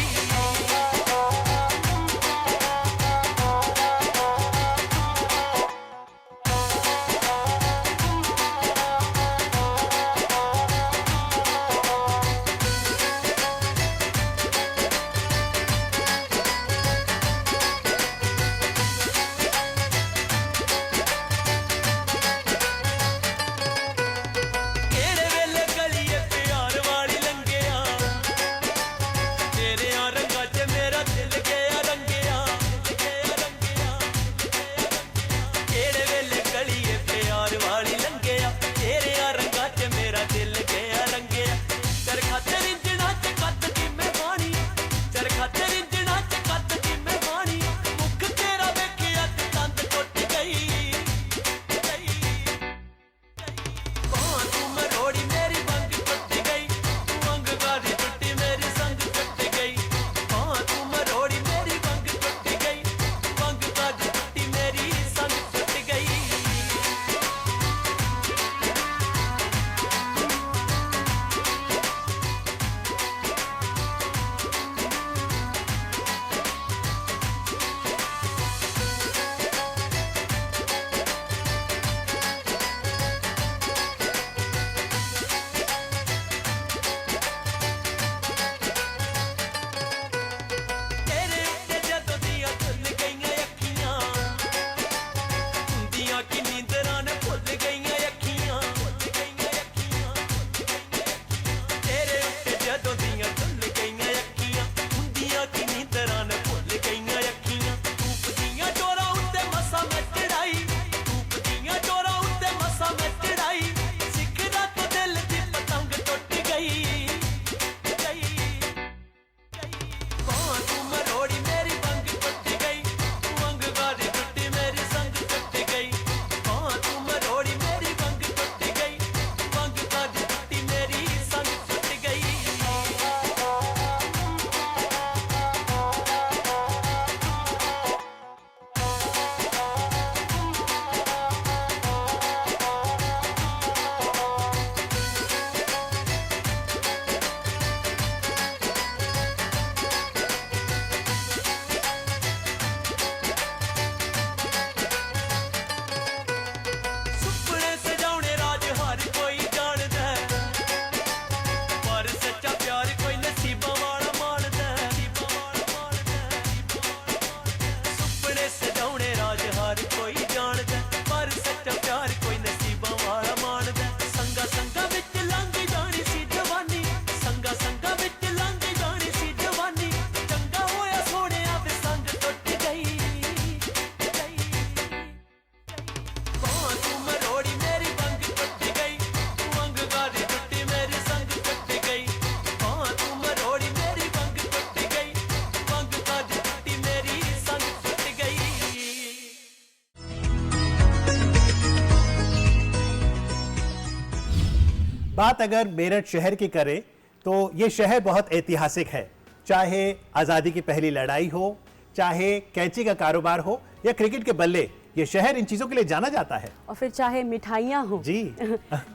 बात अगर मेरठ शहर की करें तो ये शहर बहुत ऐतिहासिक है। चाहे आज़ादी की पहली लड़ाई हो, चाहे कैंची का कारोबार हो या क्रिकेट के बल्ले, ये शहर इन चीज़ों के लिए जाना जाता है। और फिर चाहे मिठाइयाँ हो जी।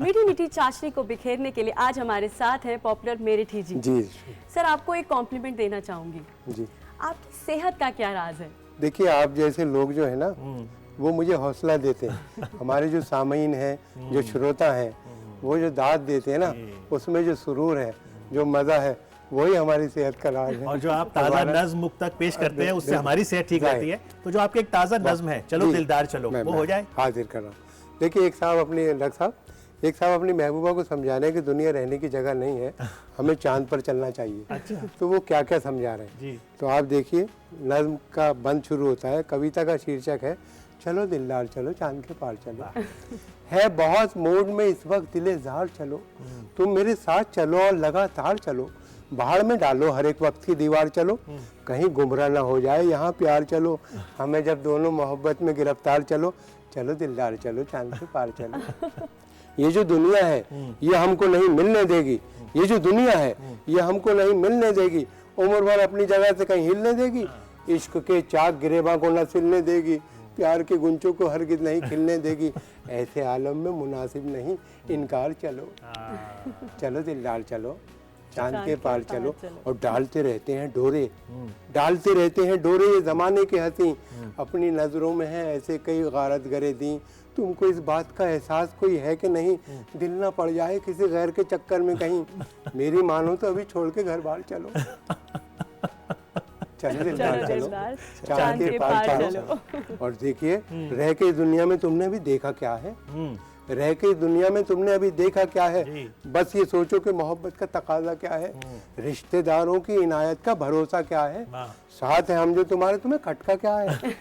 मीठी मीठी चाशनी को बिखेरने के लिए आज हमारे साथ हैं पॉपुलर मेरठी जी। जी सर, आपको एक कॉम्प्लीमेंट देना चाहूंगी। जी। आपकी सेहत का क्या राज है? देखिए, आप जैसे लोग जो है ना, वो मुझे हौसला देते हैं। हमारे जो सामीन हैं, जो श्रोता हैं, वो जो दाद देते हैं ना, उसमें जो सुरूर है, जो मज़ा है, वही हमारी सेहत का राज है। और जो आप ताज़ा नज़्म मुक्त तक पेश करते हैं, उससे हमारी सेहत ठीक रहती है। तो जो आपके एक ताज़ा नज़्म है, चलो जी, दिलदार चलो, वो हो जाए। हाजिर कर रहा हूँ। देखिए, एक साहब अपनी महबूबा को समझाने की दुनिया रहने की जगह नहीं है, हमें चांद पर चलना चाहिए। अच्छा। तो वो क्या क्या समझा रहे हैं। जी। तो आप देखिए, नज्म का बंद शुरू होता है, कविता का शीर्षक है चलो दिलदार चलो चांद के पार चलो। है बहुत मूड में इस वक्त दिले जार चलो, तुम मेरे साथ चलो और लगातार चलो, बाहर में डालो हर एक वक्त की दीवार चलो, कहीं गुमराह ना हो जाए यहाँ प्यार चलो, हमें जब दोनों मोहब्बत में गिरफ्तार चलो, चलो दिलदार चलो चांद के पार चलो। ये जो दुनिया है ये हमको नहीं मिलने देगी, ये जो दुनिया है ये हमको नहीं मिलने देगी, उम्र भर अपनी जगह से कहीं हिलने देगी, इश्क के चाक गिरेबा को न सिलने देगी, प्यार के गुंचों को हरगिज नहीं खिलने देगी, ऐसे आलम में मुनासिब नहीं इनकार चलो, चलो दिलदार चलो चांद के पार चलो। और डालते रहते हैं डोरे, डालते रहते हैं डोरे ये जमाने के हंसी, अपनी नजरों में है ऐसे कई गारत गरे दी, तुमको इस बात का एहसास कोई है कि नहीं, दिल ना पड़ जाए किसी गैर के चक्कर में कहीं, मेरी मानो तो अभी छोड़ के घर बाहर चलो, चलो दिलदार चलो चांद के पार चलो। और देखिए, रह के इस दुनिया में तुमने अभी देखा क्या है, रह के इस दुनिया में तुमने अभी देखा क्या है, बस ये सोचो कि मोहब्बत का तकाजा क्या है, रिश्तेदारों की इनायत का भरोसा क्या है, साथ है हम जो तुम्हारे तुम्हें खटका क्या है,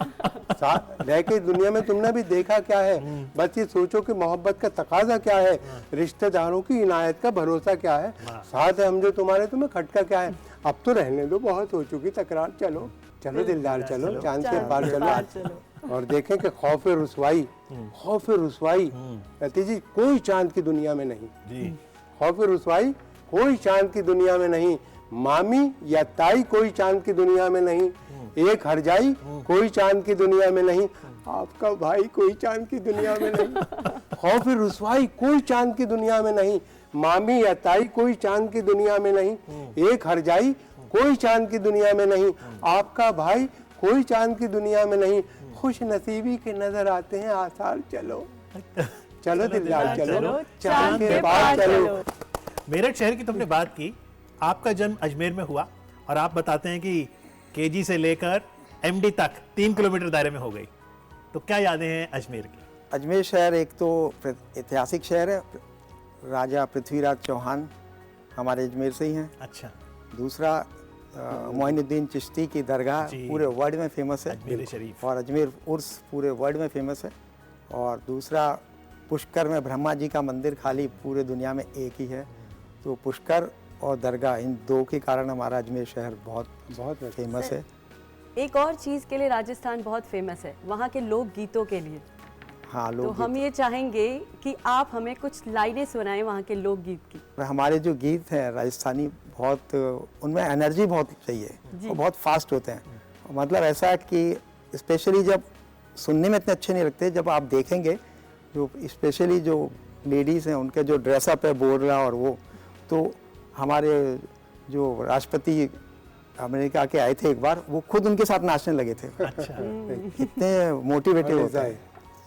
साथ रह के इस दुनिया में तुमने अभी देखा क्या है, बस ये सोचो कि मोहब्बत का तकाजा क्या है, रिश्तेदारों की इनायत का भरोसा क्या है, साथ है हम जो तुम्हारे तुम्हें खटका क्या है, अब तो रहने दो बहुत हो चुकी तकरार, चलो चलो दिलदार चलो चांद के पार चलो। और देखें कि खौफ रुसवाई कहती जी कोई चांद की दुनिया में नहीं, खौफ रुसवाई कोई चांद की दुनिया में नहीं, मामी या ताई कोई चांद की दुनिया में नहीं, एक हरजाई कोई चांद की दुनिया में नहीं, आपका भाई कोई चांद की दुनिया में नहीं, खौफ रुसवाई कोई चांद की दुनिया में नहीं, मामी या ताई कोई चांद की दुनिया में नहीं, एक हरजाई कोई चांद की दुनिया में नहीं, आपका भाई कोई चांद की दुनिया में नहीं, खुश नसीबी के नजर आते हैं आसार चलो, चलो दिलदार चलो चांद के पार चलो। मेरठ शहर की तुमने बात की, आपका जन्म अजमेर में हुआ और आप बताते हैं कि केजी से लेकर एमडी तक 3 किलोमीटर दायरे में हो गई, तो क्या यादें हैं अजमेर की? अजमेर शहर एक तो ऐतिहासिक शहर है, राजा पृथ्वीराज चौहान हमारे अजमेर से ही हैं। अच्छा। दूसरा मोइनुद्दीन चिश्ती की दरगाह पूरे वर्ल्ड में फेमस है, अजमेर शरीफ, और अजमेर उर्स पूरे वर्ल्ड में फेमस है। और दूसरा पुष्कर में ब्रह्मा जी का मंदिर खाली पूरे दुनिया में एक ही है, तो पुष्कर और दरगाह इन दो के कारण हमारा अजमेर शहर बहुत फेमस है। एक और चीज़ के लिए राजस्थान बहुत फेमस है, वहाँ के लोक गीतों के लिए। हाँ, तो हम ये चाहेंगे कि आप हमें कुछ लाइनें सुनाएं वहाँ के लोकगीत की। हमारे जो गीत हैं राजस्थानी बहुत, उनमें एनर्जी बहुत चाहिए और बहुत फास्ट होते हैं, मतलब ऐसा है कि स्पेशली जब सुनने में इतने अच्छे नहीं लगते, जब आप देखेंगे जो स्पेशली जो लेडीज़ हैं उनके जो ड्रेसअप है बोरला और वो, तो हमारे जो राष्ट्रपति अमेरिका के आए थे एक बार, वो खुद उनके साथ नाचने लगे थे। अच्छा। इतने मोटिवेटिव होता है।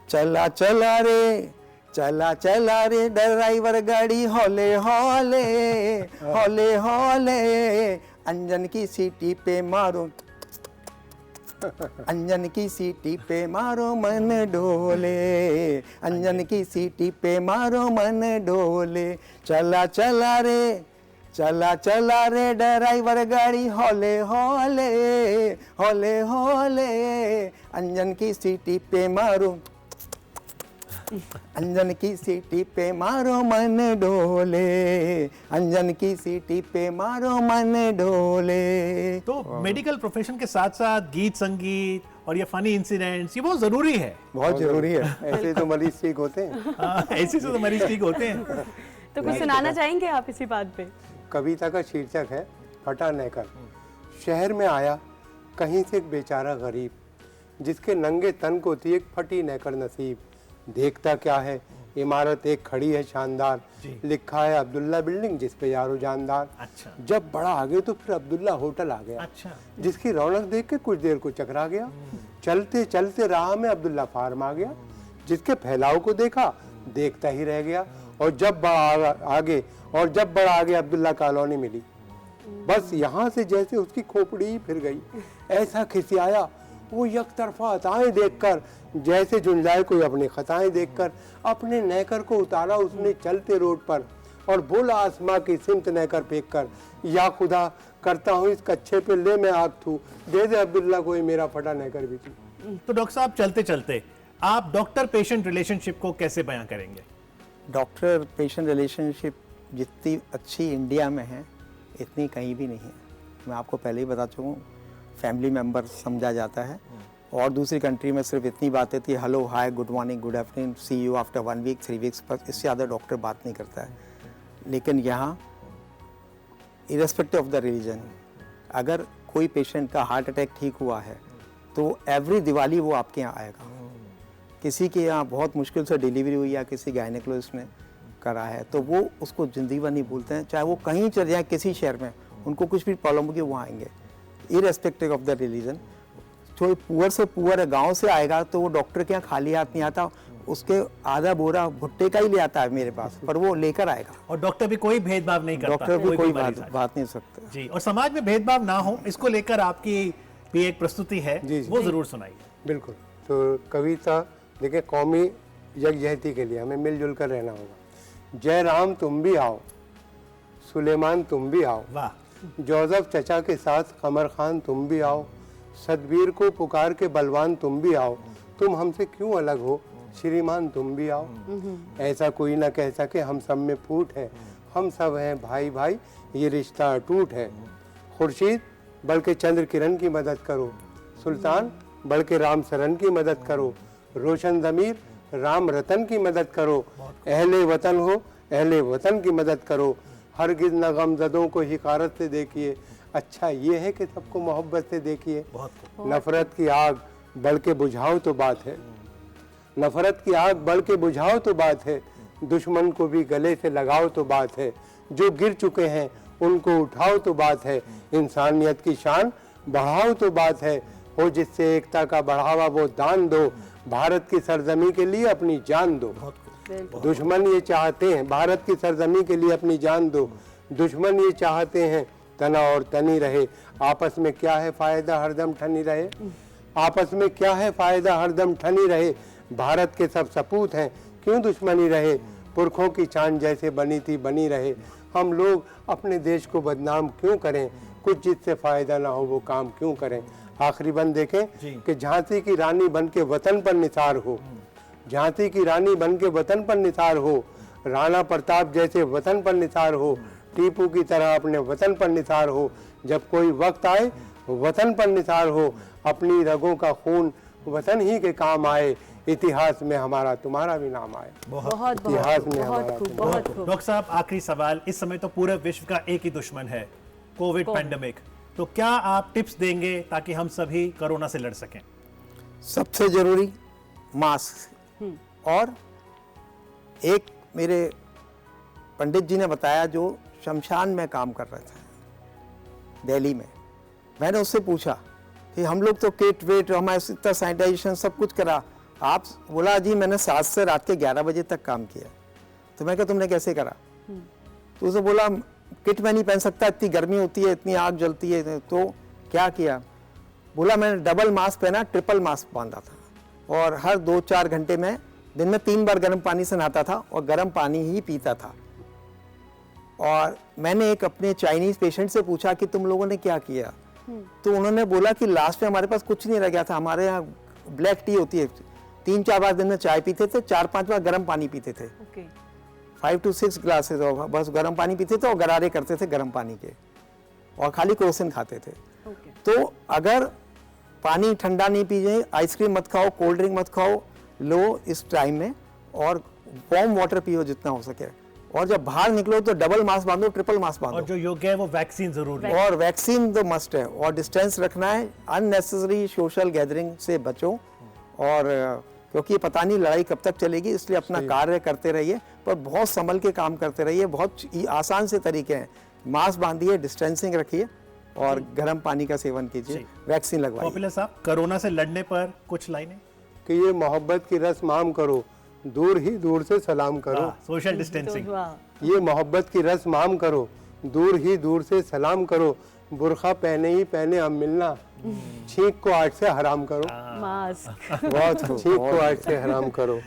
चला चला रे चला चला रे ड्राइवर गाड़ी हौले हौले हौले हौले, अंजन की सीटी पे मारो अंजन की सीटी पे मारो मन डोले, अंजन की सीटी पे मारो मन डोले, चला चला रे ड्राइवर गाड़ी हौले हौले हौले हौले, अंजन की सीटी पे मारो अंजन की सीटी पे मारो मन डोले, अंजन की सीटी पे मारो मन डोले। तो मेडिकल प्रोफेशन के साथ साथ गीत संगीत और ये फनी इंसिडेंट्स ये बहुत जरूरी है, बहुत जरूरी है। ऐसे तो मरीज ठीक होते हैं। ऐसे से तो मरीज ठीक होते हैं। तो कुछ सुनाना चाहेंगे आप इसी बात पे? कविता का शीर्षक है फटा नेकर। शहर में आया कहीं से एक बेचारा गरीब, जिसके नंगे तन को थी एक फटी नेकर नसीब। देखता क्या है, इमारत एक खड़ी है शानदार, लिखा है अब्दुल्ला बिल्डिंग जिस पे यारो जानदार। अच्छा। जब बड़ा आगे तो फिर अब्दुल्ला होटल आ गया, अच्छा। जिसकी रौनक देख के कुछ देर को चकरा गया। चलते चलते राह में अब्दुल्ला फार्म आ गया, जिसके फैलाव को देखा देखता ही रह गया। और जब बड़ा आगे अब्दुल्ला कॉलोनी मिली, बस यहाँ से जैसे उसकी खोपड़ी ही फिर गई। ऐसा खिसियाया वो एक तरफा अताएं देखकर, जैसे झुंझलाए कोई अपनी खताएं देखकर। अपने नेकर को उतारा उसने चलते रोड पर, और बोला आसमां की सिमत नेकर फेंक कर, या खुदा करता हूँ इस कच्चे पे ले मैं आग थू, दे दे अब्दुल्ला कोई मेरा फटा नेकर भी तू। तो डॉक्टर साहब चलते चलते आप डॉक्टर पेशेंट रिलेशनशिप को कैसे बयां करेंगे? डॉक्टर पेशेंट रिलेशनशिप जितनी अच्छी इंडिया में है इतनी कहीं भी नहीं है। मैं आपको पहले ही बता चुका हूँ, फैमिली मेम्बर समझा जाता है। और दूसरी कंट्री में सिर्फ इतनी बातें थी, hello hi good morning good afternoon see you after 1 week 3 weeks, बस इससे ज़्यादा डॉक्टर बात नहीं करता है। लेकिन यहाँ इरेस्पेक्टिव ऑफ द रिलीजन, अगर कोई पेशेंट का हार्ट अटैक ठीक हुआ है तो एवरी दिवाली वो आपके यहाँ आएगा। किसी के यहाँ बहुत मुश्किल से डिलीवरी हुई या किसी गायनेकोलॉजिस्ट ने करा है तो वो उसको जिंदगी भर नहीं भूलते हैं, चाहे वो कहीं चले जाए किसी शहर में, उनको कुछ भी प्रॉब्लम होगी वो आएंगे इरेस्पेक्टिव ऑफ द रिलीजन। जो पुअर से पुअर गांव से आएगा तो वो डॉक्टर के यहाँ खाली हाथ नहीं आता, उसके आधा बोरा भुट्टे का ही ले आता है मेरे पास, पर वो लेकर आएगा। और डॉक्टर भी कोई भेदभाव नहीं करता, डॉक्टर भी कोई मरीज आए। बात नहीं सकता जी। और समाज में भेदभाव ना हो, इसको लेकर आपकी भी एक प्रस्तुति है, जी, जी। वो जरूर सुनाइए। बिल्कुल। तो कविता देखिए, कौमी यकजहती के लिए हमें मिलजुल कर रहना होगा। जय राम तुम भी आओ, सुलेमान तुम भी आओ, वाह। जोसेफ चचा के साथ कमर खान तुम भी आओ, सतबीर को पुकार के बलवान तुम भी आओ, तुम हमसे क्यों अलग हो श्रीमान तुम भी आओ। ऐसा कोई ना कह सके हम सब में फूट है, हम सब हैं भाई भाई ये रिश्ता अटूट है। खुर्शीद बल्कि चंद्र किरण की मदद करो, सुल्तान बल्कि राम सरन की मदद करो, रोशन ज़मीर राम रतन की मदद करो, अहले वतन हो अहले वतन की मदद करो, हरगिज़ न गमज़दों को हिकारत से देखिए, अच्छा ये है कि सबको मोहब्बत से देखिए। नफरत की आग बढ़ के बुझाओ तो बात है, नफरत की आग बढ़ के बुझाओ तो बात है, दुश्मन को भी गले से लगाओ तो बात है, जो गिर चुके हैं उनको उठाओ तो बात है, इंसानियत की शान बढ़ाओ तो बात है, हो जिससे एकता का बढ़ावा वो दान दो, भारत की सरजमी के लिए अपनी जान दो। दुश्मन ये चाहते हैं भारत की सरजमी के लिए अपनी जान दो, दुश्मन ये चाहते हैं तना और तनी रहे, आपस में क्या है फायदा हरदम ठनी रहे, आपस में क्या है फायदा हरदम ठनी रहे, भारत के सब सपूत हैं क्यों दुश्मनी रहे, पुरखों की चांद जैसे बनी थी बनी रहे, हम लोग अपने देश को बदनाम क्यों करें, कुछ जिससे फायदा ना हो वो काम क्यों करें। आखिरी बंद देखें कि झांसी की रानी बन के वतन पर निसार हो, झांसी की रानी बन के वतन पर निसार हो, राणा प्रताप जैसे वतन पर निसार हो, टीपू की तरह अपने वतन पर निसार हो, जब कोई वक्त आए वतन पर निसार हो, अपनी रगों का खून वतन ही के काम आए, इतिहास में हमारा तुम्हारा भी नाम आए। बहुत इतिहास में बहुत हमारा खूब, तुम्हारा। बहुत खूब। डॉक्टर साहब आखिरी सवाल, इस समय तो पूरे विश्व का एक ही दुश्मन है, कोविड पैंडेमिक, तो क्या आप टिप्स देंगे ताकि हम सभी कोरोना से लड़ सकें? सबसे जरूरी मास्क, और एक मेरे पंडित जी ने बताया जो शमशान में काम कर रहे थे दिल्ली में, मैंने उससे पूछा कि हम लोग तो किट वेट हमारे इतना सैनिटाइजेशन सब कुछ करा, आप बोला जी मैंने 7 से रात के 11 बजे तक काम किया। तो मैं कहा तुमने कैसे करा? तो उसे बोला किट में नहीं पहन सकता, इतनी गर्मी होती है, इतनी आग जलती है, तो क्या किया? बोला मैंने डबल मास्क पहना, ट्रिपल मास्क बांधा था, और हर 2-4 घंटे में दिन में 3 बार गर्म पानी से नहाता था और गर्म पानी ही पीता था। और मैंने एक अपने चाइनीज पेशेंट से पूछा कि तुम लोगों ने क्या किया, तो उन्होंने बोला कि लास्ट में हमारे पास कुछ नहीं रह गया था, हमारे यहाँ ब्लैक टी होती है, 3-4 बार दिन में चाय पीते थे, 4-5 बार गर्म पानी पीते थे, 5 to 6 ग्लासेस, बस गर्म पानी पीते थे और गरारे करते थे गर्म पानी के, और खाली क्रोसिन खाते थे। तो अगर पानी ठंडा नहीं पीजिए, आइसक्रीम मत खाओ, कोल्ड ड्रिंक मत खाओ लो इस टाइम में, और वार्म वाटर पियो जितना हो सके। और जब बाहर निकलो तो डबल मास्क बांधो, ट्रिपल मास्क और बांधो, जो योग्य है वो वैक्सीन जरूर लें। और वैक्सीन तो मस्ट है, और डिस्टेंस रखना है, अननेसेसरी सोशल गैदरिंग से बचो, और क्योंकि पता नहीं लड़ाई कब तक चलेगी, इसलिए अपना कार्य करते रहिए, पर बहुत संभल के काम करते रहिए। बहुत आसान से तरीके हैं, मास्क बांधिए, डिस्टेंसिंग रखिए और गर्म पानी का सेवन कीजिए, वैक्सीन लगवाइए। पॉपुलर साहब, कोरोना से लड़ने पर कुछ लाइनें। कि ये मोहब्बत की रस्म आम करो, दूर ही दूर से सलाम करो। Social distancing. ये मोहब्बत की रस्म आम करो, दूर ही दूर से सलाम करो। बुर्खा पहने ही पहने हम मिलना, छींक को आठ से हराम करो। मास्क बहुत खूब, छींक को आठ से हराम करो।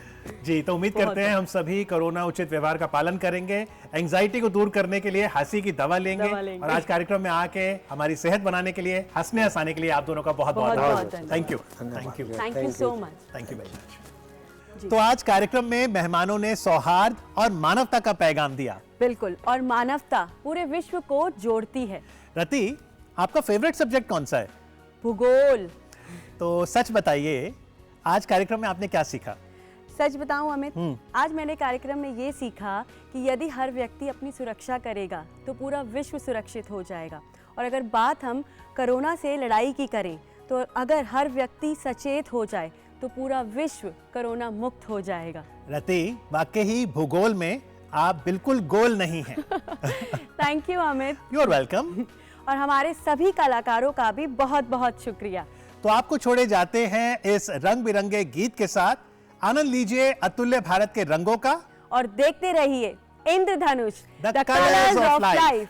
जी, तो उम्मीद करते हैं हम सभी कोरोना उचित व्यवहार का पालन करेंगे, एंजाइटी को दूर करने के लिए हंसी की दवा लेंगे, और आज कार्यक्रम में आके हमारी सेहत बनाने के लिए, हंसने हंसाने के लिए आप दोनों का बहुत बहुत बहुत thank you. Thank you. Thank you so much. Thank you very much. तो आज कार्यक्रम में मेहमानों ने सौहार्द और मानवता का पैगाम दिया। बिल्कुल, और मानवता पूरे विश्व को जोड़ती है। रति, आपका फेवरेट सब्जेक्ट कौन सा है? भूगोल। तो सच बताइए, आज कार्यक्रम में आपने क्या सीखा? सच बताऊं अमित, आज मैंने कार्यक्रम में ये सीखा कि यदि हर व्यक्ति अपनी सुरक्षा करेगा तो पूरा विश्व सुरक्षित हो जाएगा। और अगर बात हम कोरोना से लड़ाई की करें तो अगर हर व्यक्ति सचेत हो जाए तो पूरा विश्व कोरोना मुक्त हो जाएगा। रति, वाकई ही भूगोल में आप बिल्कुल गोल नहीं हैं। Thank you Amit. You are welcome. और हमारे सभी कलाकारों का भी बहुत बहुत शुक्रिया। तो आपको छोड़े जाते हैं इस रंग बिरंगे गीत के साथ। आनंद लीजिए अतुल्य भारत के रंगों का और देखते रहिए इंद्रधनुष, The Colours of Life।